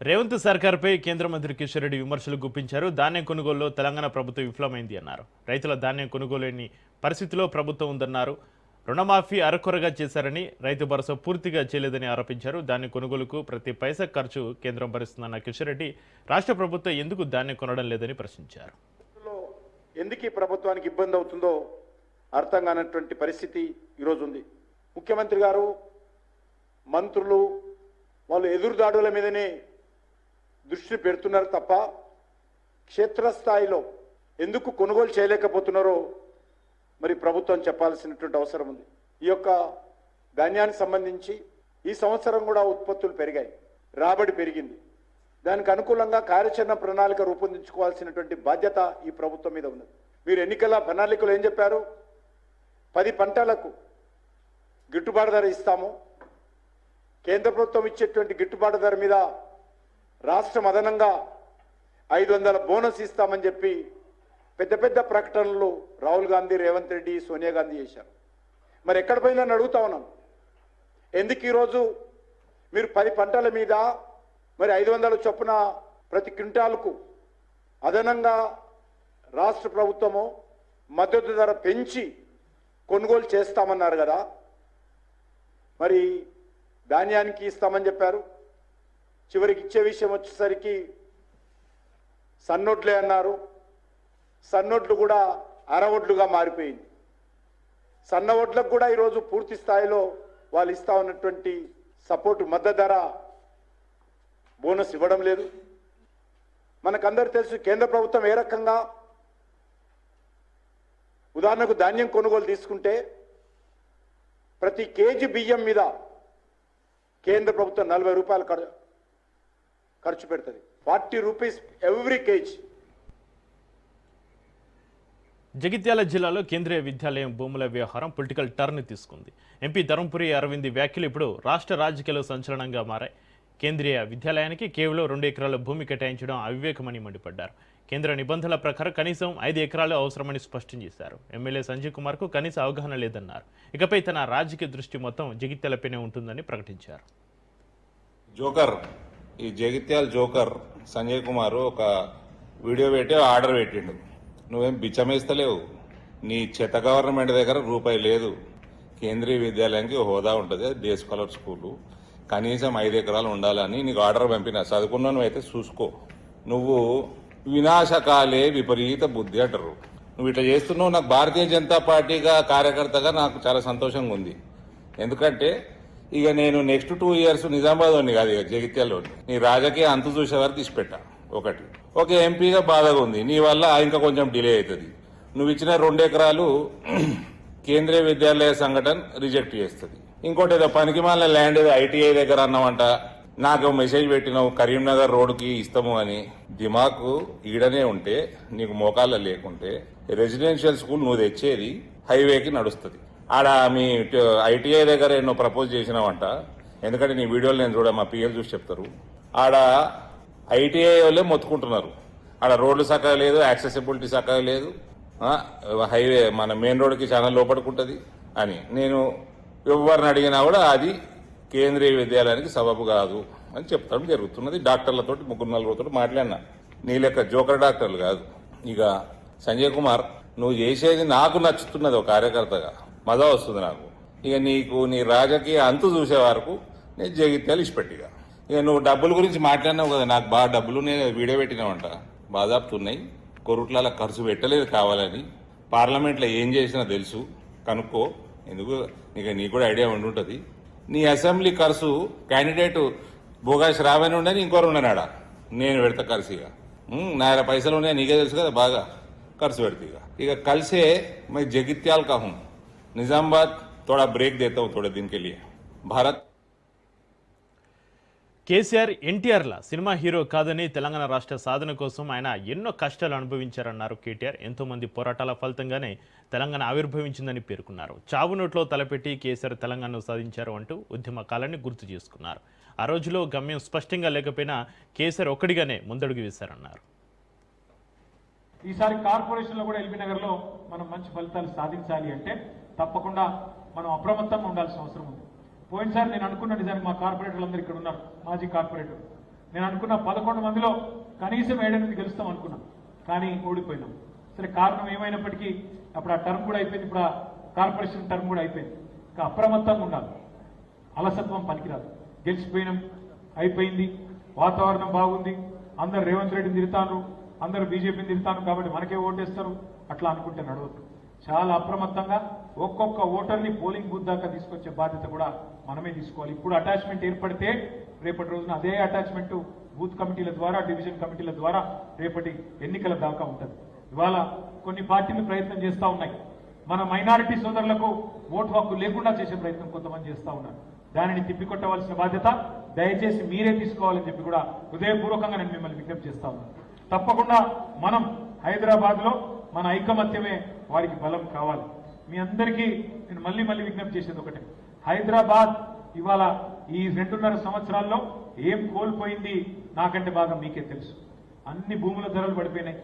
రేవంత్ సర్కార్పై కేంద్ర మంత్రి కిషన్ రెడ్డి విమర్శలు గుప్పించారు. ధాన్యం కొనుగోలులో తెలంగాణ ప్రభుత్వం విఫలమైంది అన్నారు. రైతుల ధాన్యం కొనుగోలేని పరిస్థితిలో ప్రభుత్వం ఉందన్నారు. రుణమాఫీ అరకొరగా చేశారని, రైతు భరోసా పూర్తిగా చేయలేదని ఆరోపించారు. ధాన్యం కొనుగోలుకు ప్రతి పైసా ఖర్చు కేంద్రం భరిస్తుందన్న కిషన్ రెడ్డి రాష్ట్ర ప్రభుత్వం ఎందుకు ధాన్యం కొనడం లేదని ప్రశ్నించారు. ఎందుకు ప్రభుత్వానికి ఇబ్బంది అవుతుందో అర్థం కానటువంటి పరిస్థితి ఈరోజు ఉంది. ముఖ్యమంత్రి గారు, మంత్రులు వాళ్ళు ఎదురుదాడుల మీదనే దృష్టి పెడుతున్నారు తప్ప క్షేత్రస్థాయిలో ఎందుకు కొనుగోలు చేయలేకపోతున్నారో మరి ప్రభుత్వం చెప్పాల్సినటువంటి అవసరం ఉంది. ఈ యొక్క ధాన్యానికి సంబంధించి ఈ సంవత్సరం కూడా ఉత్పత్తులు పెరిగాయి, రాబడి పెరిగింది. దానికి అనుకూలంగా కార్యాచరణ ప్రణాళిక రూపొందించుకోవాల్సినటువంటి బాధ్యత ఈ ప్రభుత్వం మీద ఉన్నది. మీరు ఎన్నికల ప్రణాళికలో ఏం చెప్పారు? 10 పంటలకు గిట్టుబాటు ధర ఇస్తాము, కేంద్ర ప్రభుత్వం ఇచ్చేటువంటి గిట్టుబాటు ధర మీద రాష్ట్రం అదనంగా 500 బోనస్ ఇస్తామని చెప్పి పెద్ద పెద్ద ప్రకటనలు రాహుల్ గాంధీ, రేవంత్ రెడ్డి, సోనియా గాంధీ చేశారు. మరి ఎక్కడ పోయిందని అడుగుతా ఉన్నాం. ఎందుకు ఈరోజు మీరు 10 పంటల మీద మరి 500 చొప్పున ప్రతి క్వింటాల్కు అదనంగా రాష్ట్ర ప్రభుత్వము మద్దతు ధర పెంచి కొనుగోలు చేస్తామన్నారు కదా, మరి ధాన్యానికి ఇస్తామని చెప్పారు. చివరికి ఇచ్చే విషయం వచ్చేసరికి సన్నొడ్లే అన్నారు. సన్నొడ్లు కూడా అరవొడ్లుగా మారిపోయింది. సన్న ఒడ్లకు కూడా ఈరోజు పూర్తి స్థాయిలో వాళ్ళు ఇస్తా ఉన్నటువంటి సపోర్టు మద్దతు ధర బోనస్ ఇవ్వడం లేదు. మనకందరూ తెలుసు కేంద్ర ప్రభుత్వం ఏ రకంగా, ఉదాహరణకు ధాన్యం కొనుగోలు తీసుకుంటే ప్రతి కేజీ బియ్యం మీద కేంద్ర ప్రభుత్వం 40 రూపాయలు ఖర్చు పెడుతుంది. 40 రూపీస్ ఎవ్రీ కేజీ. జగిత్యాల జిల్లాలో కేంద్రీయ విద్యాలయం భూముల వ్యవహారం పొలిటికల్ టర్న్ తీసుకుంది. ఎంపీ ధర్మపురి అరవింద్ వ్యాఖ్యలు ఇప్పుడు రాష్ట్ర రాజకీయాల్లో సంచలనంగా మారాయి. కేంద్రీయ విద్యాలయానికి కేవలం 2 ఎకరాల భూమి కేటాయించడం అవివేకమని మండిపడ్డారు. కేంద్ర నిబంధనల ప్రకారం కనీసం 5 ఎకరాలు అవసరమని స్పష్టం చేశారు. ఎమ్మెల్యే సంజయ్ కుమార్కు కనీస అవగాహన లేదన్నారు. ఇకపై తన రాజకీయ దృష్టి మొత్తం జగిత్యాలపైనే ఉంటుందని ప్రకటించారు. జోకర్, ఈ జగిత్యాల జోకర్ సంజయ్ కుమార్ ఒక వీడియో పెట్టి ఆర్డర్ పెట్టిండు. నువ్వేం బిచ్చమేస్తలేవు, నీ చెత్త గవర్నమెంట్ దగ్గర రూపాయి లేదు. కేంద్రీయ విద్యాలయానికి హోదా ఉంటుంది, డే స్కాలర్ స్కూలు, కనీసం 5 ఎకరాలు ఉండాలని నీకు ఆర్డర్ పంపిన. చదువుకున్నాను అయితే చూసుకో. నువ్వు వినాశకాలే విపరీత బుద్ధి అంటారు. నువ్వు ఇట్లా చేస్తున్నావు. నాకు భారతీయ జనతా పార్టీగా కార్యకర్తగా నాకు చాలా సంతోషంగా ఉంది. ఎందుకంటే ఇక నేను నెక్స్ట్ 2 ఇయర్స్ నిజామాబాద్ వాడిని కాదు, ఇక జగిత్యాలలో నీ రాజకీయ అంతు చూసే వరకు తీసిపెట్టా. ఒక ఎంపీగా బాధగా ఉంది. నీ వల్ల ఇంకా కొంచెం డిలే అవుతుంది. నువ్వు ఇచ్చిన 2 ఎకరాలు కేంద్రీయ విద్యాలయ సంఘటన రిజెక్ట్ చేస్తుంది. ఇంకోటి ఏదో పనికిమాలిన ల్యాండ్ ఏదో ఐటీఐ దగ్గర అన్నావంట. నాకు మెసేజ్ పెట్టినావు కరీంనగర్ రోడ్డుకి ఇస్తాము అని. దిమాకు ఈడనే ఉంటే, నీకు మోకాళ్ళ లేకుంటే రెసిడెన్షియల్ స్కూల్ నువ్వు తెచ్చేది హైవేకి నడుస్తుంది. ఆడ మీ ఐటీఐ దగ్గర ఎన్నో ప్రపోజ్ చేసినావంట. ఎందుకంటే నీ వీడియోలు నేను చూడ, మా పిఎల్ చూసి చెప్తారు. ఆడ ఐటీఐ వాళ్ళే మొత్తుకుంటున్నారు. ఆడ రోడ్లు చక్కగా లేదు, యాక్సెసిబిలిటీ చక్కగా లేదు, హైవే మన మెయిన్ రోడ్కి చాలా లోపడుకుంటుంది అని. నేను ఎవరిని అడిగినా కూడా అది కేంద్రీయ విద్యాలయానికి సబబు కాదు అని చెప్తాం జరుగుతున్నది. డాక్టర్లతో 3-4 మాట్లాడినా. నీ లెక్క జోకర్ డాక్టర్లు కాదు. ఇక సంజయ్ కుమార్, నువ్వు చేసేది నాకు నచ్చుతున్నది. ఒక కార్యకర్తగా మజా వస్తుంది నాకు. ఇక నీకు నీ రాజకీయ అంతు చూసే వరకు నేను జగిత్యాలు ఇచ్చిపెట్టిగా. ఇక నువ్వు డబ్బుల గురించి మాట్లాడినావు కదా, నాకు బాగా డబ్బులు నేను వీడియో పెట్టినావంట. బాధాపుతున్నాయి. కొరుట్ల ఖర్చు పెట్టలేదు కావాలని. పార్లమెంట్లో ఏం చేసినా తెలుసు, కనుక్కో. ఎందుకు నీకు కూడా ఐడియా ఉండుంటుంది. నీ అసెంబ్లీ ఖర్చు క్యాండిడేట్ భోగా శ్రావణి ఉండని ఇంకోరు ఉండనాడా, నేను పెడతా ఖర్చు. ఇక నా పైసలు ఉన్నాయి, నీకే తెలుసు కదా, బాగా ఖర్చు పెడతా. ఇక కలిసే मैं जगित्याल का हूँ, निजामाबाद थोड़ा ब्रेक देता हूँ थोड़े दिन के लिए. भारत కేసీఆర్ ఎన్టీఆర్ల సినిమా హీరో కాదని తెలంగాణ రాష్ట్ర సాధన కోసం ఆయన ఎన్నో కష్టాలు అనుభవించారన్నారు కేటీఆర్. ఎంతోమంది పోరాటాల ఫలితంగానే తెలంగాణ ఆవిర్భవించిందని పేర్కొన్నారు. చావు నోట్లో తలపెట్టి కేసీఆర్ తెలంగాణను సాధించారు అంటూ ఉద్యమ కాలాన్ని గుర్తు చేసుకున్నారు. ఆ రోజులో గమ్యం స్పష్టంగా లేకపోయినా కేసీఆర్ ఒక్కడిగానే ముందడుగు వేశారన్నారు. ఈసారి కార్పొరేషన్లో కూడా ఎల్బీ నగర్లో మనం మంచి ఫలితాలు సాధించాలి అంటే తప్పకుండా మనం అప్రమత్తంగా ఉండాల్సిన అవసరం ఉంది. పోయినసారి నేను అనుకున్న నిజానికి మా కార్పొరేటర్లందరూ ఇక్కడ ఉన్నారు, మాజీ కార్పొరేటర్, నేను అనుకున్న 11 మందిలో కనీసం 7-8 గెలుస్తాం అనుకున్నాం, కానీ ఓడిపోయినాం. సరే, కారణం ఏమైనప్పటికీ అప్పుడు ఆ టర్మ్ కూడా అయిపోయింది, ఇప్పుడు ఆ కార్పొరేషన్ టర్మ్ కూడా అయిపోయింది. ఇంకా అప్రమత్తంగా ఉండాలి, అలసత్వం పనికిరాదు. గెలిచిపోయినాం, అయిపోయింది, వాతావరణం బాగుంది, అందరు రేవంత్ రెడ్డిని తిడతాను, అందరూ బీజేపీని తిడతాను కాబట్టి మనకే ఓటేస్తారు, అట్లా అనుకుంటే నడవద్దు. చాలా అప్రమత్తంగా ఒక్కొక్క ఓటర్ని పోలింగ్ బూత్ దాకా తీసుకొచ్చే బాధ్యత కూడా మనమే తీసుకోవాలి. ఇప్పుడు అటాచ్మెంట్ ఏర్పడితే రేపటి రోజున అదే అటాచ్మెంట్ బూత్ కమిటీల ద్వారా, డివిజన్ కమిటీల ద్వారా రేపటి ఎన్నికల దాకా ఉంటుంది. ఇవాళ కొన్ని పార్టీలు ప్రయత్నం చేస్తూ ఉన్నాయి, మన మైనారిటీ సోదరులకు ఓటు హక్కు లేకుండా చేసే ప్రయత్నం కొంతమంది చేస్తూ ఉన్నారు. దానిని తిప్పికొట్టవలసిన బాధ్యత దయచేసి మీరే తీసుకోవాలని చెప్పి కూడా హృదయపూర్వకంగా నేను మిమ్మల్ని విజ్ఞప్తి చేస్తా ఉన్నాను. తప్పకుండా మనం హైదరాబాద్లో మన ఐకమత్యమే వారికి బలం కావాలి. మీ అందరికీ నేను మళ్ళీ విజ్ఞప్తి చేసేది ఒకటే, హైదరాబాద్ ఇవాళ ఈ 2.5 సంవత్సరాల్లో ఏం కోల్పోయింది నాకంటే బాగా మీకే తెలుసు. అన్ని భూముల ధరలు పడిపోయినాయి,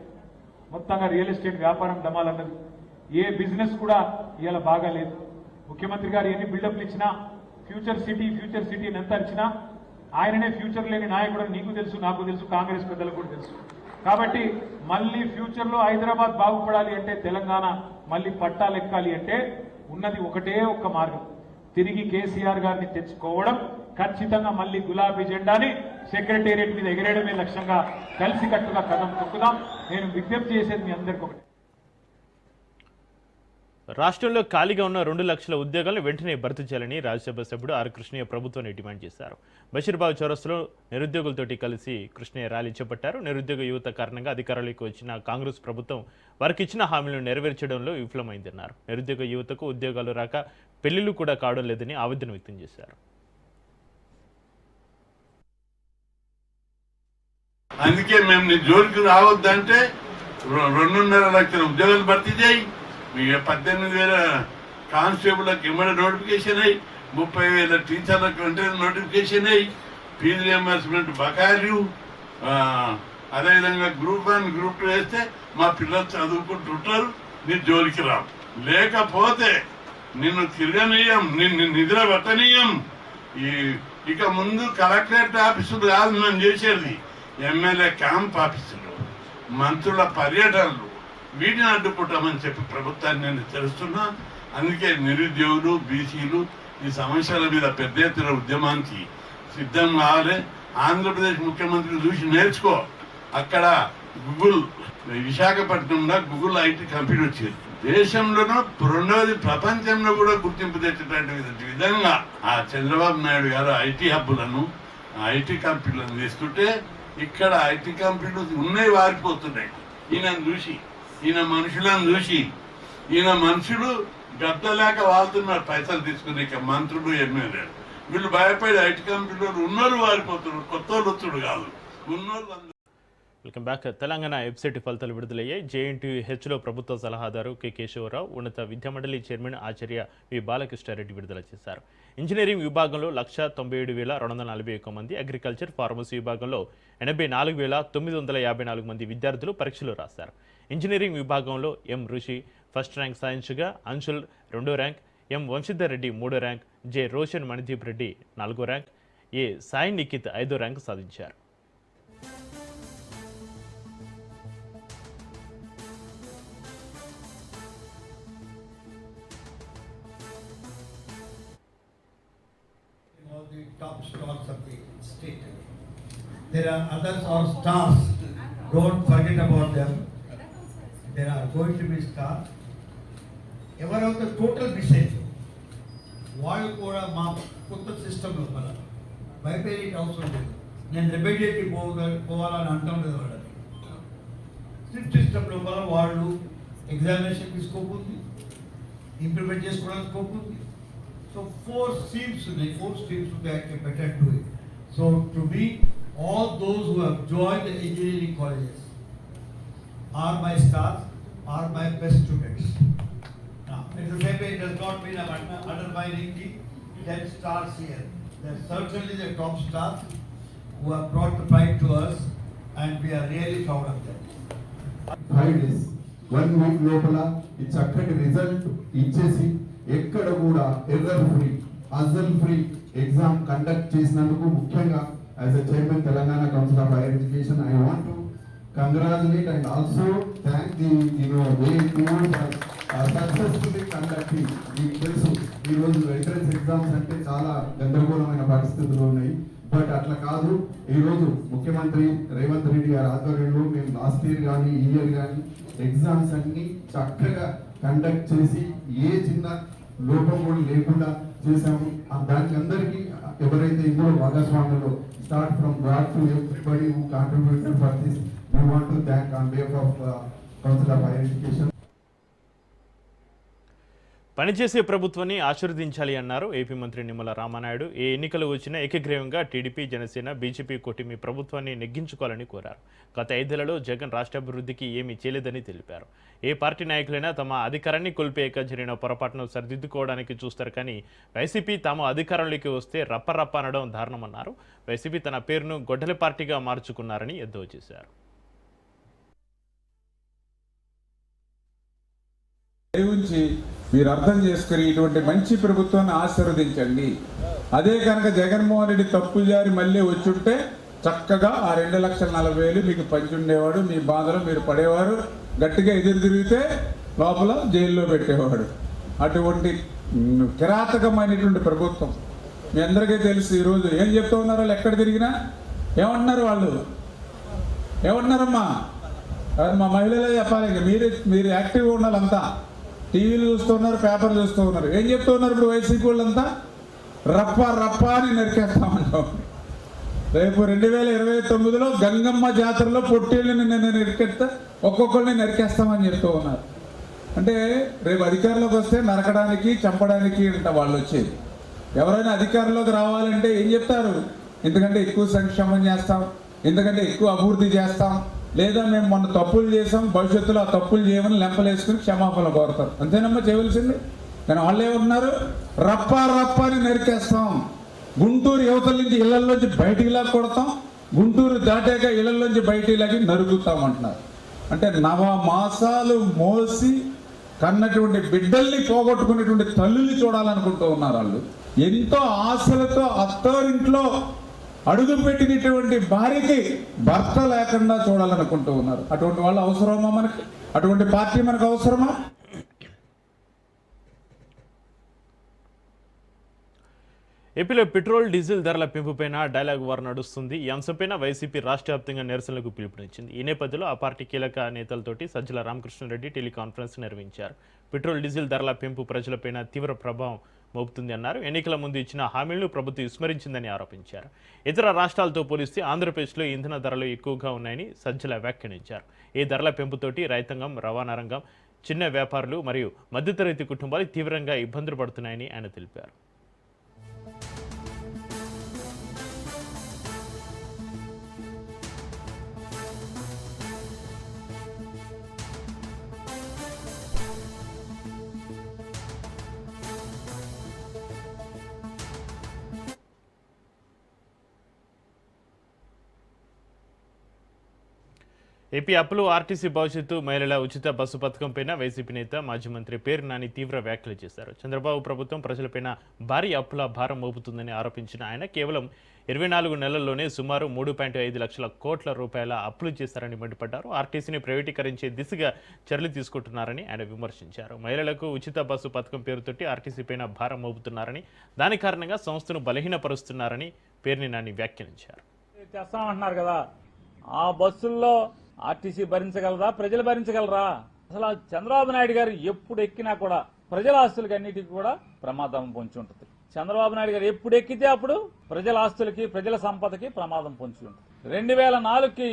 మొత్తంగా రియల్ ఎస్టేట్ వ్యాపారం డమాలన్నది, ఏ బిజినెస్ కూడా ఇవాళ బాగా లేదు. ముఖ్యమంత్రి గారు ఎన్ని బిల్డప్లు ఇచ్చినా, ఫ్యూచర్ సిటీ ఎంత ఇచ్చినా ఆయననే ఫ్యూచర్ లేని నాయకుడు నీకు తెలుసు, నాకు తెలుసు, కాంగ్రెస్ పెద్దలకు కూడా తెలుసు. కాబట్టి మళ్ళీ ఫ్యూచర్లో హైదరాబాద్ బాగుపడాలి అంటే, తెలంగాణ మళ్ళీ పట్టాలెక్కాలి అంటే ఉన్నది ఒకటే ఒక్క మార్గం, తిరిగి కేసీఆర్ గారిని తెచ్చుకోవడం. ఖచ్చితంగా మళ్ళీ గులాబీ జెండాని సెక్రటేరియట్ మీద ఎగరేయడమే లక్ష్యంగా కలిసికట్టుగా కదం తొక్కుదాం. నేను విజ్ఞప్తి చేసేది మీ అందరికీ ఒకటి, రాష్ట్రంలో ఖాళీగా ఉన్న 2 లక్షల ఉద్యోగాలను వెంటనే భర్తీ చేయాలని రాజ్యసభ సభ్యుడు ఆర్ కృష్ణయ్య ప్రభుత్వాన్ని డిమాండ్ చేశారు. బషీర్బాగ్ చౌరస్తాలో నిరుద్యోగులతోటి కలిసి కృష్ణయ్య ర్యాలీ చేపట్టారు. నిరుద్యోగ యువత కారణంగా అధికారంలోకి వచ్చిన కాంగ్రెస్ ప్రభుత్వం వారికి ఇచ్చిన హామీలను నెరవేర్చడంలో విఫలమైందన్నారు. నిరుద్యోగ యువతకు ఉద్యోగాలు రాక పెళ్లిళ్లు కూడా కావడం లేదని ఆవేదన వ్యక్తం చేశారు. అందుకే మేము నీ జోలికి రావద్దంటే 2.5 లక్షల ఉద్యోగాలు భర్తీ చేయి, 18,000 కానిస్టేబుల్కి ఇమ్మడి నోటిఫికేషన్ అయ్యి, 30,000 టీచర్లకు వెంటనే నోటిఫికేషన్ అయ్యి, ఫీజు రియంబర్స్మెంట్ బకాయిలు, అదేవిధంగా గ్రూప్ 1 గ్రూప్ 2 వేస్తే మా పిల్లలు చదువుకుంటుంటారు. నీ జోలికి రావు, లేకపోతే నిన్ను తిరగనీయం, నిన్ను నిద్ర పెట్టనీయం. ఇక ముందు కలెక్టరేట్ ఆఫీసులు కాదు మేము చేసేది, ఎమ్మెల్యే క్యాంప్ ఆఫీసులు, మంత్రుల పర్యటనలు, వీటిని అడ్డుకుంటామని చెప్పి ప్రభుత్వాన్ని నేను తెలుస్తున్నా. అందుకే నిరుద్యోగులు, బీసీలు ఈ సమస్యల మీద పెద్ద ఎత్తున ఉద్యమానికి సిద్ధం కావాలి. ఆంధ్రప్రదేశ్ ముఖ్యమంత్రి చూసి నేర్చుకో. అక్కడ గూగుల్ విశాఖపట్నంలో గూగుల్ ఐటీ కంపెనీ వచ్చేది, దేశంలోనూ 2వది ప్రపంచంలో కూడా గుర్తింపు తెచ్చేటటువంటి విధంగా ఆ చంద్రబాబు నాయుడు గారు ఐటీ హబ్బులను, ఐటీ కంపెనీలను తీస్తుంటే ఇక్కడ ఐటీ కంపెనీలు ఉన్నాయి వారిపోతున్నాయి. ఈయనను చూసి, ఈయన మనుషులను చూసి, ఈయన మనుషులు గద్దలేక వాళ్తున్నారు పైసలు తీసుకుని. ఇక మంత్రులు, ఎమ్మెల్యేలు వీళ్ళు భయపడి ఐటీ కంపెనీలు ఉన్నోళ్ళు వారిపోతున్నారు, కొత్త వాళ్ళు వచ్చుడు కాదు, ఉన్నోళ్ళు. Welcome back. తెలంగాణ వెబ్సైట్ ఫలితాలు విడుదలయ్యాయి. JNTUHలో ప్రభుత్వ సలహాదారు కె కేశవరావు, ఉన్నత విద్యామండలి చైర్మన్ ఆచార్య వి బాలకృష్ణారెడ్డి విడుదల చేశారు. ఇంజనీరింగ్ విభాగంలో 1,97,241 మంది, అగ్రికల్చర్ ఫార్మసీ విభాగంలో 84,954 మంది విద్యార్థులు పరీక్షలు రాశారు. ఇంజనీరింగ్ విభాగంలో ఎం ఋషి ఫస్ట్ ర్యాంక్ సాధించగా, అంశుల్ 2వ ర్యాంక్, ఎం వంశీధర్ రెడ్డి 3వ ర్యాంక్, జె రోషన్ మణిదీప్ రెడ్డి 4వ ర్యాంక్, ఏ సాయి నిఖిత్ 5వ ర్యాంక్ సాధించారు. The top stars of the state. There are others or stars. Don't forget about them. There are going to be stars. ఎవరైతే టోటల్ డిసైడ్ వాళ్ళు కూడా మా కొత్త సిస్టమ్ లోపల భయపడేటి అవసరం లేదు. నేను రెబెడియేట్కి పోవాలని అంటాం లేదు. వాళ్ళని స్ట్రిక్ట్ సిస్టమ్ లోపల వాళ్ళు ఎగ్జామినేషన్కి స్కోప్ ఉంది, ఇంప్లిమెంట్ చేసుకోవడానికి స్కోప్ ఉంది. So 4 streams they can better do it. So to me, all those who have joined the engineering colleges are my stars, are my best students. Now, in the same way, it does not mean I'm undermining the 10 stars here. They're certainly the top stars who have brought the pride to us, and we are really proud of them. 5 days, 1 week లోపల ఈ చక్కటి result ఇచ్చేసి ఎక్కడ కూడా error free, hassle free exam conduct చేసినందుకు ముఖ్యంగా as a chairman Telangana Council of Higher Education, I want to congratulate and also thank the way towards successfully conducting. మీకు తెలుసు ఈరోజు ఎంట్రన్స్ ఎగ్జామ్స్ అంటే చాలా గందరగోళమైన పరిస్థితులు ఉన్నాయి. బట్ అట్లా కాదు, ఈరోజు ముఖ్యమంత్రి రేవంత్ రెడ్డి గారి ఆధ్వర్యంలో మేము లాస్ట్ ఇయర్ కానీ ఈ ఇయర్ కానీ ఎగ్జామ్స్ అన్ని చక్కగా కండక్ట్ చేసి ఏ చిన్న లోపం కూడా లేకుండా చేశాము. దానికి అందరికీ ఎవరైతే ఇందులో భాగస్వాములు start from God to everybody who contributed for this, we want to thank on behalf of Council of Higher Education. పనిచేసే ప్రభుత్వాన్ని ఆశీర్వదించాలి అన్నారు ఏపీ మంత్రి నిమ్మల రామానాయుడు. ఏ ఎన్నికలు వచ్చినా ఏకగ్రీవంగా టీడీపీ, జనసేన, బీజేపీ కూటమి ప్రభుత్వాన్ని నెగ్గించుకోవాలని కోరారు. గత 5 ఏళ్లలో జగన్ రాష్ట్రాభివృద్ధికి ఏమీ చేయలేదని తెలిపారు. ఏ పార్టీ నాయకులైనా తమ అధికారాన్ని కోల్పోయాక జరిగిన పొరపాటును సరిదిద్దుకోవడానికి చూస్తారు, కానీ వైసీపీ తాము అధికారంలోకి వస్తే రప్పరప్ప అనడం దారుణమన్నారు. వైసీపీ తన పేరును గొడ్డలి పార్టీగా మార్చుకున్నారని ఎద్దేవా చేశారు. దయవుంచి మీరు అర్థం చేసుకుని ఇటువంటి మంచి ప్రభుత్వాన్ని ఆశీర్వదించండి. అదే కనుక జగన్మోహన్ రెడ్డి తప్పు జారి మళ్ళీ వచ్చుంటే చక్కగా ఆ 2,40,000 మీకు పంచి ఉండేవాడు. మీ బాధలో మీరు పడేవారు, గట్టిగా ఎదురు తిరిగితే లోపల జైల్లో పెట్టేవాడు. అటువంటి కిరాతకమైనటువంటి ప్రభుత్వం మీ అందరికీ తెలుసు. ఈరోజు ఏం చెప్తూ ఉన్నారు వాళ్ళు, ఎక్కడ తిరిగినా ఏమంటున్నారు వాళ్ళు, ఏమంటున్నారమ్మా? మా మహిళలే చెప్పాలి. ఇంకా మీరు యాక్టివ్గా ఉండాలంతా. టీవీలు చూస్తున్నారు, పేపర్లు చూస్తూ ఉన్నారు. ఏం చెప్తూ ఉన్నారు ఇప్పుడు వైసీపీ వాళ్ళంతా? రప్ప అని నరికేస్తామంటాం. రేపు 2029లో గంగమ్మ జాతరలో పొట్టేళ్ళని నేను నరికేస్తా, ఒక్కొక్కరిని నరికేస్తామని చెప్తూ ఉన్నారు. అంటే రేపు అధికారంలోకి వస్తే నరకడానికి, చంపడానికి అంట వాళ్ళు వచ్చేది. ఎవరైనా అధికారంలోకి రావాలంటే ఏం చెప్తారు? ఎందుకంటే ఎక్కువ సంక్షేమం చేస్తాం, ఎందుకంటే ఎక్కువ అభివృద్ధి చేస్తాం, లేదా మేము మొన్న తప్పులు చేసాం, భవిష్యత్తులో ఆ తప్పులు చేయమని లెంపలేసుకుని క్షమాపణ కోరుతారు. అంతేనమ్మా చేయవలసింది. కానీ వాళ్ళు ఏమంటున్నారు? రప్ప అని నరికేస్తాం, గుంటూరు యువతల నుంచి ఇళ్లలోంచి బయటికి లాగా కొడతాం, గుంటూరు దాటాక ఇళ్లలోంచి బయటికి లాగి నరుగుతాం అంటున్నారు. అంటే 9 మాసాలు మోసి కన్నటువంటి బిడ్డల్ని పోగొట్టుకునేటువంటి తల్లుల్ని చూడాలనుకుంటూ ఉన్నారు వాళ్ళు. ఎంతో ఆశలతో అత్తారింట్లో అడుగు పెట్టినటువంటి భార్యకి భర్త లేకుండా చూడాలనుకుంటూ ఉన్నారు. అటువంటి వాళ్ళు అవసరమా మనకి? అటువంటి పార్టీ మనకు అవసరమా? ఏపీలో పెట్రోల్, డీజిల్ ధరల పెంపుపైన డైలాగ్ వార్ నడుస్తుంది. ఈ అంశంపైన వైసీపీ రాష్ట్ర వ్యాప్తంగా నిరసనలకు పిలుపునిచ్చింది. ఈ నేపథ్యంలో ఆ పార్టీ కీలక నేతలతోటి సజ్జల రామకృష్ణారెడ్డి టెలికాన్ఫరెన్స్ నిర్వహించారు. పెట్రోల్, డీజిల్ ధరల పెంపు ప్రజలపైన తీవ్ర ప్రభావం మోపుతుంది అన్నారు. ఎన్నికల ముందు ఇచ్చిన హామీలను ప్రభుత్వం విస్మరించిందని ఆరోపించారు. ఇతర రాష్ట్రాలతో పోలిస్తే ఆంధ్రప్రదేశ్లో ఇంధన ధరలు ఎక్కువగా ఉన్నాయని సజ్జల వ్యాఖ్యానించారు. ఈ ధరల పెంపుతోటి రైతాంగం, రవాణా రంగం, చిన్న వ్యాపారులు మరియు మధ్యతరగతి కుటుంబాలు తీవ్రంగా ఇబ్బందులు పడుతున్నాయని ఆయన తెలిపారు. ఏపీ అప్పులు, ఆర్టీసీ భవిష్యత్తు, మహిళల ఉచిత బస్సు పథకంపైన వైసీపీ నేత మాజీ మంత్రి పేరు నాని తీవ్ర వ్యాఖ్యలు చేశారు. చంద్రబాబు ప్రభుత్వం ప్రజలపైన భారీ అప్పుల భారం మోపుతుందని ఆరోపించిన ఆయన కేవలం 24 నెలల్లోనే సుమారు 3.5 లక్షల కోట్ల రూపాయల అప్పులు చేశారని మండిపడ్డారు. ఆర్టీసీని ప్రైవేటీకరించే దిశగా చర్యలు తీసుకుంటున్నారని ఆయన విమర్శించారు. మహిళలకు ఉచిత బస్సు పథకం పేరుతోటి ఆర్టీసీ పైన భారం మోపుతున్నారని, దాని కారణంగా సంస్థను బలహీనపరుస్తున్నారని పేర్ని నాని వ్యాఖ్యానించారు. చేస్తామంటున్నారు కదా, ఆ బస్సుల్లో ఆర్టీసీ భరించగలరా? ప్రజలు భరించగలరా? అసలు చంద్రబాబు నాయుడు గారు ఎప్పుడు ఎక్కినా కూడా ప్రజల ఆస్తులకి అన్నిటికీ కూడా ప్రమాదం పొంచి ఉంటుంది. చంద్రబాబు నాయుడు గారు ఎప్పుడు ఎక్కితే అప్పుడు ప్రజల ఆస్తులకి, ప్రజల సంపదకి ప్రమాదం పొంచి ఉంటుంది. 2004కి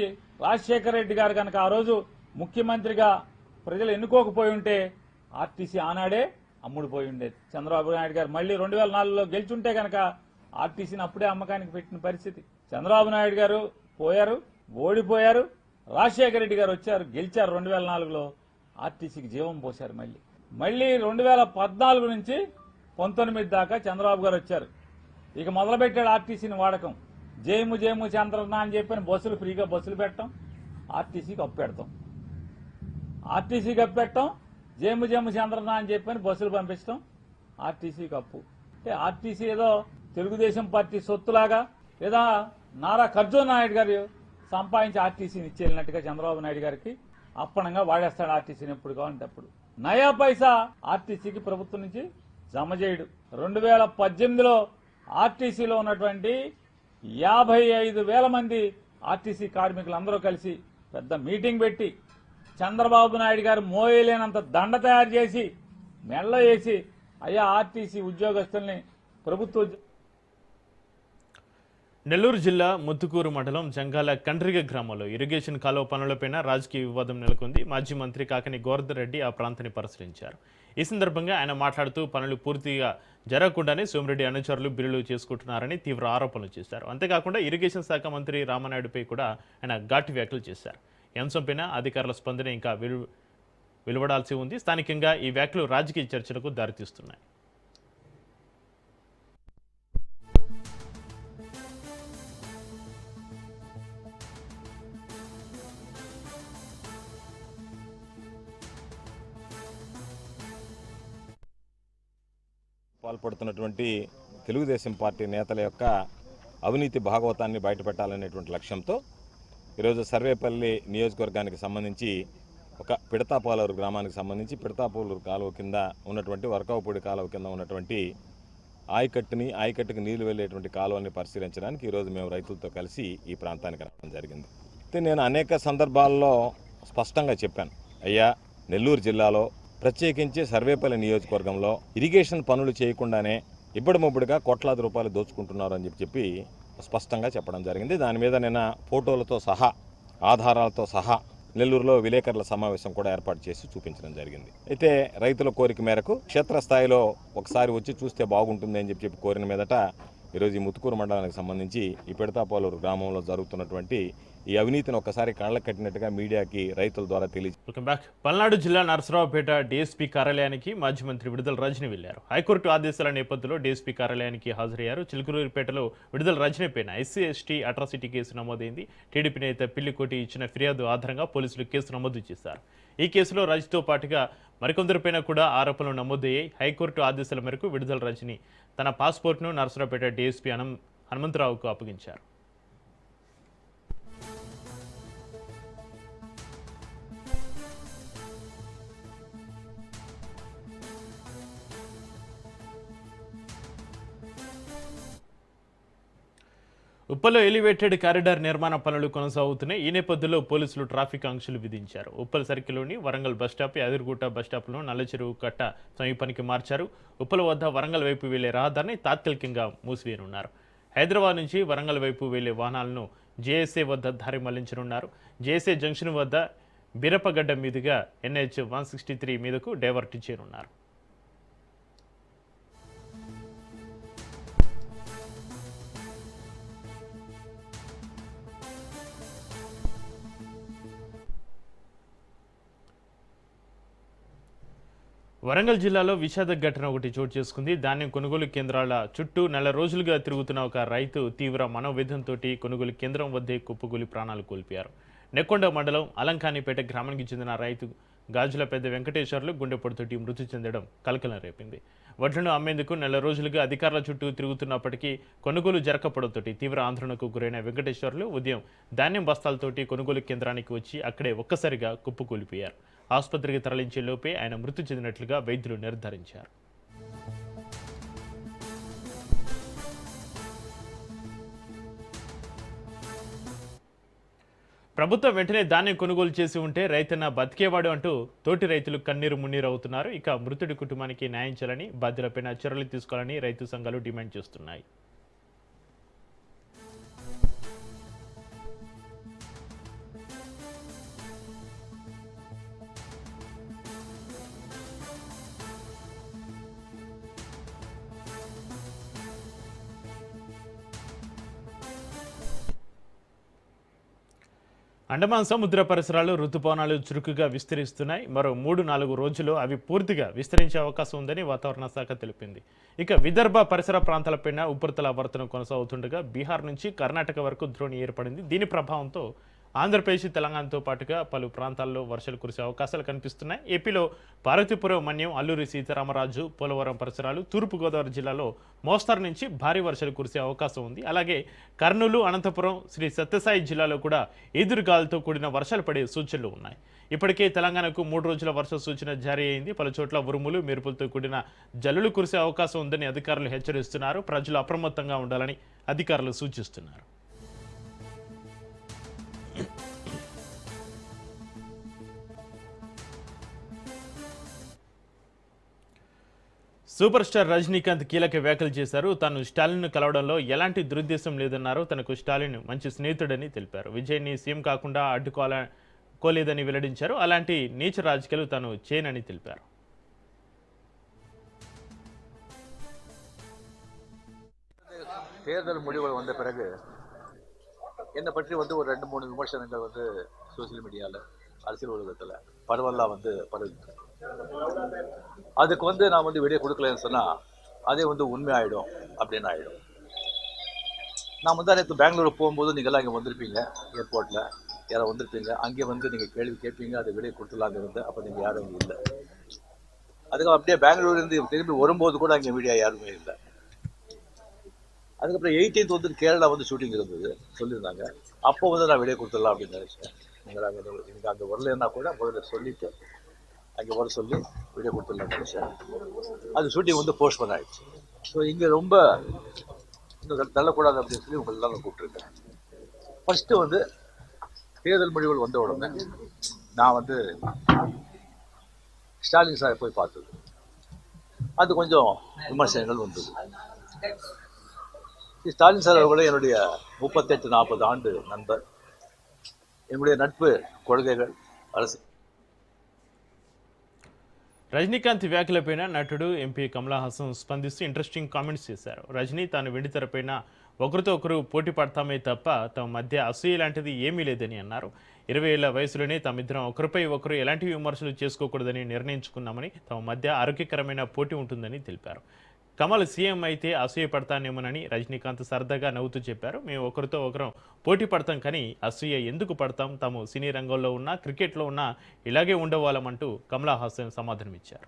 రాజశేఖర రెడ్డి గారు కనుక ఆ రోజు ముఖ్యమంత్రిగా ప్రజలు ఎన్నుకోకపోయి ఉంటే ఆర్టీసీ ఆనాడే అమ్ముడుపోయి ఉండేది. చంద్రబాబు నాయుడు గారు మళ్ళీ 2004లో గెలిచుంటే కనుక ఆర్టీసీని అప్పుడే అమ్మకానికి పెట్టిన పరిస్థితి. చంద్రబాబు నాయుడు గారు పోయారు, ఓడిపోయారు. రాజశేఖర రెడ్డి గారు వచ్చారు, గెలిచారు. 2004లో ఆర్టీసీకి జీవం పోశారు. మళ్ళీ 2014 నుంచి 19 దాకా చంద్రబాబు గారు వచ్చారు. ఇక మొదలుపెట్టాడు ఆర్టీసీని వాడకం. జేము చంద్రన్న అని చెప్పని బస్సులు ఫ్రీగా బస్సులు పెట్టడం, ఆర్టీసీకి అప్పు పెడతాం. ఆర్టీసీకి అప్పు పెట్టడం, జేము చంద్రన్న అని చెప్పని బస్సులు పంపించడం, ఆర్టీసీకి అప్పు. అంటే ఆర్టీసీ ఏదో తెలుగుదేశం పార్టీ సొత్తులాగా లేదా నారా ఖర్జూర్ నాయుడు గారు సంపాదించి ఆర్టీసీని ఇచ్చేళ్ళినట్టుగా చంద్రబాబు నాయుడు గారికి అప్పనంగా వాడేస్తాడు ఆర్టీసీని ఎప్పుడు కావాలంటే అప్పుడు. నయా పైసా ఆర్టీసీకి ప్రభుత్వం నుంచి జమ చేయడు. 2018లో ఆర్టీసీలో ఉన్నటువంటి 55,000 మంది ఆర్టీసీ కార్మికులందరూ కలిసి పెద్ద మీటింగ్ పెట్టి చంద్రబాబు నాయుడు గారు మోయలేనంత దండ తయారు చేసి మెళ్ళ వేసి అయ్యా ఆర్టీసీ ఉద్యోగస్తుల్ని ప్రభుత్వ నెల్లూరు జిల్లా ముత్తుకూరు మండలం జంగాల కండ్రిగ గ్రామంలో ఇరిగేషన్ కాలువ పనులపైన రాజకీయ వివాదం నెలకొంది. మాజీ మంత్రి కాకని గోవర్ధన్ రెడ్డి ఆ ప్రాంతాన్ని పరిశీలించారు. ఈ సందర్భంగా ఆయన మాట్లాడుతూ పనులు పూర్తిగా జరగకుండానే సోమిరెడ్డి అనుచరులు బిల్లులు చేసుకుంటున్నారని తీవ్ర ఆరోపణలు చేశారు. అంతేకాకుండా ఇరిగేషన్ శాఖ మంత్రి రామనాయుడుపై కూడా ఆయన ఘాటు వ్యాఖ్యలు చేశారు. ఈ అంశంపైన అధికారుల స్పందన ఇంకా వెలువడాల్సి ఉంది. స్థానికంగా ఈ వ్యాఖ్యలు రాజకీయ చర్చలకు దారితీస్తున్నాయి. పాల్పడుతున్నటువంటి తెలుగుదేశం పార్టీ నేతల యొక్క అవినీతి భాగవతాన్ని బయటపెట్టాలనేటువంటి లక్ష్యంతో ఈరోజు సర్వేపల్లి నియోజకవర్గానికి సంబంధించి ఒక పిడతాపాలూరు గ్రామానికి సంబంధించి పిడతాపాలూరు కాలువ కింద ఉన్నటువంటి వర్కావుపూడి కాలువ కింద ఉన్నటువంటి ఆయకట్టుకి నీళ్లు వెళ్ళేటువంటి కాలువని పరిశీలించడానికి ఈరోజు మేము రైతులతో కలిసి ఈ ప్రాంతానికి రావడం జరిగింది. అయితే నేను అనేక సందర్భాల్లో స్పష్టంగా చెప్పాను, అయ్యా నెల్లూరు జిల్లాలో ప్రత్యేకించి సర్వేపల్లి నియోజకవర్గంలో ఇరిగేషన్ పనులు చేయకుండానే ఇబ్బడిముబ్బడిగా కోట్లాది రూపాయలు దోచుకుంటున్నారు అని చెప్పి స్పష్టంగా చెప్పడం జరిగింది. దాని మీద నిన్న ఫోటోలతో సహా ఆధారాలతో సహా నెల్లూరులో విలేకరుల సమావేశం కూడా ఏర్పాటు చేసి చూపించడం జరిగింది. అయితే రైతుల కోరిక మేరకు క్షేత్రస్థాయిలో ఒకసారి వచ్చి చూస్తే బాగుంటుంది అని చెప్పి కోరిన మీదట ఈరోజు ఈ ముత్తుకూరు మండలానికి సంబంధించి ఈ పిడతాపాలూరు గ్రామంలో జరుగుతున్నటువంటి ఈ అవినీతిని ఒక్కసారి కళ్ళ కట్టినట్టుగా మీడియాకి రైతుల ద్వారా వెల్కమ్ బ్యాక్. పల్నాడు జిల్లా నరసరావుపేట డీఎస్పీ కార్యాలయానికి మాజీ మంత్రి విడుదల రజని వెళ్లారు. హైకోర్టు ఆదేశాల నేపథ్యంలో డీఎస్పీ కార్యాలయానికి హాజరయ్యారు. చిలుకూరుపేటలో విడుదల రజని పైన ఎస్సీ ఎస్టీ అట్రాసిటీ కేసు నమోదైంది. టీడీపీ నేత పిల్లికోటి ఇచ్చిన ఫిర్యాదు ఆధారంగా పోలీసులు కేసు నమోదు చేశారు. ఈ కేసులో రజతో పాటుగా మరికొందరిపైన కూడా ఆరోపణలు నమోదయ్యాయి. హైకోర్టు ఆదేశాల మేరకు విడుదల రజని తన పాస్పోర్ట్ను నరసరావుపేట డీఎస్పీ హనుమంతరావుకు అప్పగించారు. ఉప్పల్లో ఎలివేటెడ్ కారిడార్ నిర్మాణ పనులు కొనసాగుతున్నాయి. ఈ నేపథ్యంలో పోలీసులు ట్రాఫిక్ ఆంక్షలు విధించారు. ఉప్పల్ సర్కిల్లోని వరంగల్ బస్టాప్, యాదగిరిగుట్ట బస్టాప్లను నల్లచెరువు కట్ట సమీపానికి మార్చారు. ఉప్పల వద్ద వరంగల్ వైపు వెళ్లే రహదారిని తాత్కాలికంగా మూసివేయనున్నారు. హైదరాబాద్ నుంచి వరంగల్ వైపు వెళ్లే వాహనాలను జేఎస్ఏ వద్ద దారి మళ్లించనున్నారు. జేఎస్ఏ జంక్షన్ వద్ద బిరపగడ్డ మీదుగా NH 163 మీదకు డైవర్ట్ చేయనున్నారు. వరంగల్ జిల్లాలో విషాద ఘటన ఒకటి చోటు చేసుకుంది. ధాన్యం కొనుగోలు కేంద్రాల చుట్టూ నెల రోజులుగా తిరుగుతున్న ఒక రైతు తీవ్ర మనోవేదంతో కొనుగోలు కేంద్రం వద్దే కుప్పకూలి ప్రాణాలు కోల్పోయారు. నెక్కొండ మండలం అలంకానిపేట గ్రామానికి చెందిన రైతు గాజుల పెద్ద వెంకటేశ్వర్లు గుండెపోటుతోటి మృతి చెందడం కలకలం రేపింది. వడ్లను అమ్మేందుకు నెల రోజులుగా అధికారుల చుట్టూ తిరుగుతున్నప్పటికీ కొనుగోలు జరగకపోవడంతో తీవ్ర ఆందోళనకు గురైన వెంకటేశ్వర్లు ఉదయం ధాన్యం బస్తాలతోటి కొనుగోలు కేంద్రానికి వచ్చి అక్కడే ఒక్కసారిగా కుప్పకూలిపోయారు. ఆసుపత్రికి తరలించే లోపే ఆయన మృతి చెందినట్లుగా వైద్యులు నిర్ధారించారు. ప్రభుత్వం వెంటనే ధాన్యం కొనుగోలు చేసి ఉంటే రైతన్న బతికేవాడు అంటూ తోటి రైతులు కన్నీరు మున్నీరు అవుతున్నారు. ఇక మృతుడి కుటుంబానికి న్యాయం చేయాలని, బాధ్యులపైన చర్యలు తీసుకోవాలని రైతు సంఘాలు డిమాండ్ చేస్తున్నాయి. అండమాన్ సముద్ర పరిసరాలు రుతుపవనాలు చురుకుగా విస్తరిస్తున్నాయి. మరో 3-4 రోజుల్లో అవి పూర్తిగా విస్తరించే అవకాశం ఉందని వాతావరణ శాఖ తెలిపింది. ఇక విదర్భ పరిసర ప్రాంతాలపైన ఉపరితల ఆవర్తనం కొనసాగుతుండగా బీహార్ నుంచి కర్ణాటక వరకు ద్రోణి ఏర్పడింది. దీని ప్రభావంతో ఆంధ్రప్రదేశ్ తెలంగాణతో పాటుగా పలు ప్రాంతాల్లో వర్షాలు కురిసే అవకాశాలు కనిపిస్తున్నాయి. ఏపీలో పార్వతీపురం మన్యం, అల్లూరి సీతారామరాజు, పోలవరం పరిసరాలు, తూర్పుగోదావరి జిల్లాలో మోస్తరు నుంచి భారీ వర్షాలు కురిసే అవకాశం ఉంది. అలాగే కర్నూలు, అనంతపురం, శ్రీ సత్యసాయి జిల్లాలో కూడా ఈదురుగాలులతో కూడిన వర్షాలు పడే సూచనలు ఉన్నాయి. ఇప్పటికే తెలంగాణకు 3 రోజుల వర్ష సూచన జారీ అయింది. పలు చోట్ల ఉరుములు, మెరుపులతో కూడిన జల్లులు కురిసే అవకాశం ఉందని అధికారులు హెచ్చరిస్తున్నారు. ప్రజలు అప్రమత్తంగా ఉండాలని అధికారులు సూచిస్తున్నారు. సూపర్ స్టార్ రజనీకాంత్ కీలక వ్యాఖ్యలు చేశారు. తాను స్టాలిన్ను కలవడంలో ఎలాంటి దురుద్దేశం లేదన్నారు. తనకు స్టాలిన్ మంచి స్నేహితుడని తెలిపారు. విజయ్ని సీఎం కాకుండా అడ్డుకోలేదని వెల్లడించారు. అలాంటి నీచ రాజకీయాలు తాను చేయనని తెలిపారు. தேர்தல் முடிவுகள் வந்த பிறகு என்னை பற்றி ஒரு 2-3 விமர்சனங்கள் சோசியல் மீடியாவில், அரசியல் உலகத்தில் பரவலாக பரவுது. அதுக்கு நான் விடை கொடுக்கலன்னு சொன்னால் அதே உண்மையாயிடும் அப்படின்னு ஆகிடும். நான் நேற்று பெங்களூர் போகும்போது நீங்கள்லாம் இங்கே வந்திருப்பீங்க, ஏர்போர்ட்டில் யாரும் வந்திருப்பீங்க. அங்கே நீங்கள் கேள்வி கேட்பீங்க, அதை விடை கொடுத்துலாங்க இருந்து. அப்போ நீங்கள் யாரும் இங்கே இல்லை. அதுக்கப்புறம் அப்படியே பெங்களூர்லேருந்து திரும்பி வரும்போது கூட அங்கே மீடியா யாருமே இல்லை. அதுக்கப்புறம் 18th கேரளா ஷூட்டிங் இருந்தது சொல்லியிருந்தாங்க. அப்போ நான் விடை கொடுத்துடலாம் அப்படின்னு நினச்சேன். நீங்கள் அங்கே வரலன்னா கூட முதல்ல சொல்லிவிட்டு அங்கே வர சொல்லி வீடியோ கொடுத்துடலாம் நினச்சேன். அது ஷூட்டிங் போஸ்ட்போன் ஆகிடுச்சு. ஸோ இங்கே ரொம்ப இன்னும் தள்ளக்கூடாது அப்படின்னு சொல்லி உங்களெல்லாம் நான் கூப்பிட்டுருக்கேன். ஃபஸ்ட்டு தேர்தல் முடிவுகள் வந்த உடனே நான் ஸ்டாலின் சாரை போய் பார்த்தது. அது கொஞ்சம் விமர்சனங்கள் வந்தது. ஸ்டாலின் சார் அவர்களே என்னுடைய 38-40 ஆண்டு நண்பர். என்னுடைய நட்பு, கொள்கைகள், அரசு. రజనీకాంత్ వ్యాఖ్యలపైన నటుడు ఎంపీ కమలా హాసన్ స్పందిస్తూ ఇంట్రెస్టింగ్ కామెంట్స్ చేశారు. రజనీ తాను వెండితెరపైన ఒకరితో ఒకరు పోటీ పడతామే తప్ప తమ మధ్య అసూయ లాంటిది ఏమీ లేదని అన్నారు. 20 ఏళ్ల వయసులోనే తమిద్దరం ఒకరిపై ఒకరు ఎలాంటి విమర్శలు చేసుకోకూడదని నిర్ణయించుకున్నామని, తమ మధ్య ఆరోగ్యకరమైన పోటీ ఉంటుందని తెలిపారు. కమల్ సీఎం అయితే అసూయ పడతానేమోనని రజనీకాంత్ సరదాగా నవ్వుతూ చెప్పారు. మేము ఒకరితో ఒకరం పోటీ పడతాం కానీ అసూయ ఎందుకు పడతాం? తాము సినీ రంగంలో ఉన్నా, క్రికెట్లో ఉన్నా ఇలాగే ఉండేవాళ్ళమంటూ కమలా హాసన్ సమాధానమిచ్చారు.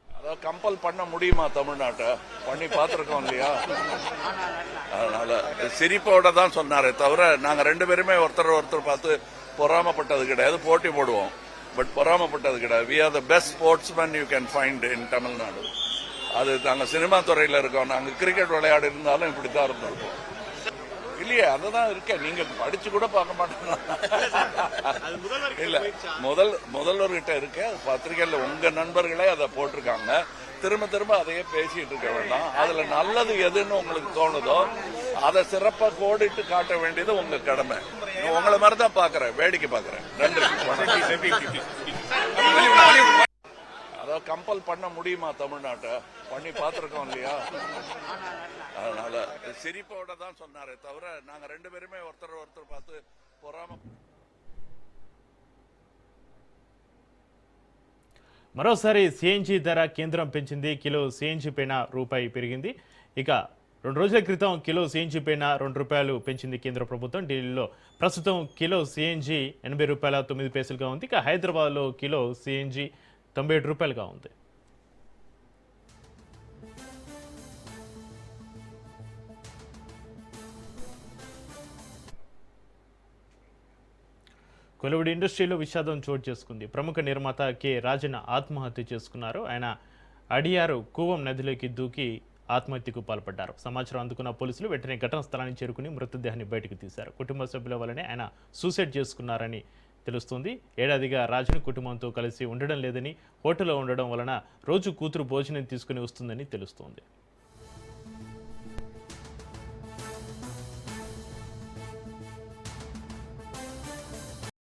அதை கம்பல் பண்ண முடியுமா தமிழ்நாட்டை? பண்ணி பார்த்துருக்கோம் இல்லையா? அதனால சிரிப்போட தான் சொன்னாரே தவிர நாங்கள் 2 பேருமே ஒருத்தர் பார்த்து பொறாமப்பட்டது கிடையாது. போட்டி போடுவோம், பட் பொறாமப்பட்டது கிடையாது. We are the best sportsman you can find in Tamil Nadu. அது நாங்கள் சினிமா துறையில் இருக்கோம். நாங்கள் கிரிக்கெட் விளையாடி இருந்தாலும் இப்படித்தான் இருந்திருக்கோம். இல்லையே, அதுதான் இருக்கேன். நீங்க படிச்சு கூட பார்க்க மாட்டேங்க. இல்ல, முதல்வர்கிட்ட இருக்க பத்திரிகையில உங்க நண்பர்களே அதை போட்டிருக்காங்க. திரும்ப அதையே பேசிட்டு இருக்க வேண்டாம். அதுல நல்லது எதுன்னு உங்களுக்கு தோணுதோ அதை சிறப்பா கோடிட்டு காட்ட வேண்டியது உங்க கடமை. உங்களை மாதிரி தான் பாக்குறேன், வேடிக்கை பாக்குறேன். நன்றி. அதை கம்பல் பண்ண முடியுமா தமிழ்நாட்டை? பண்ணி பார்த்துருக்கோம் இல்லையா? அதனால சிரிப்போட தான் சொன்னாரே தவிர நாங்க 2 பேருமே ஒருத்தர் பார்த்து பொறாம. మరోసారి సిఎన్జి ధర కేంద్రం పెంచింది. కిలో సిఎన్జి పైన రూపాయి పెరిగింది. ఇక 2 రోజుల క్రితం కిలో సిఎన్జి పైన ₹2 పెంచింది కేంద్ర ప్రభుత్వం. ఢిల్లీలో ప్రస్తుతం కిలో సిఎన్జి ₹80.09గా ఉంది. ఇక హైదరాబాద్లో కిలో సిఎన్జి ₹97గా ఉంది. కొలువుడి ఇండస్ట్రీలో విషాదం చోటు చేసుకుంది. ప్రముఖ నిర్మాత కె రాజన్ ఆత్మహత్య చేసుకున్నారు. ఆయన అడియారు కూవం నదిలోకి దూకి ఆత్మహత్యకు పాల్పడ్డారు. సమాచారం అందుకున్న పోలీసులు వెంటనే ఘటనా స్థలానికి చేరుకుని మృతదేహాన్ని బయటకు తీశారు. కుటుంబ సభ్యుల వల్లనే ఆయన సూసైడ్ చేసుకున్నారని తెలుస్తోంది. ఏడాదిగా రాజన్ కుటుంబంతో కలిసి ఉండడం లేదని, హోటల్లో ఉండడం వలన రోజు కూతురు భోజనం తీసుకుని వస్తుందని తెలుస్తోంది.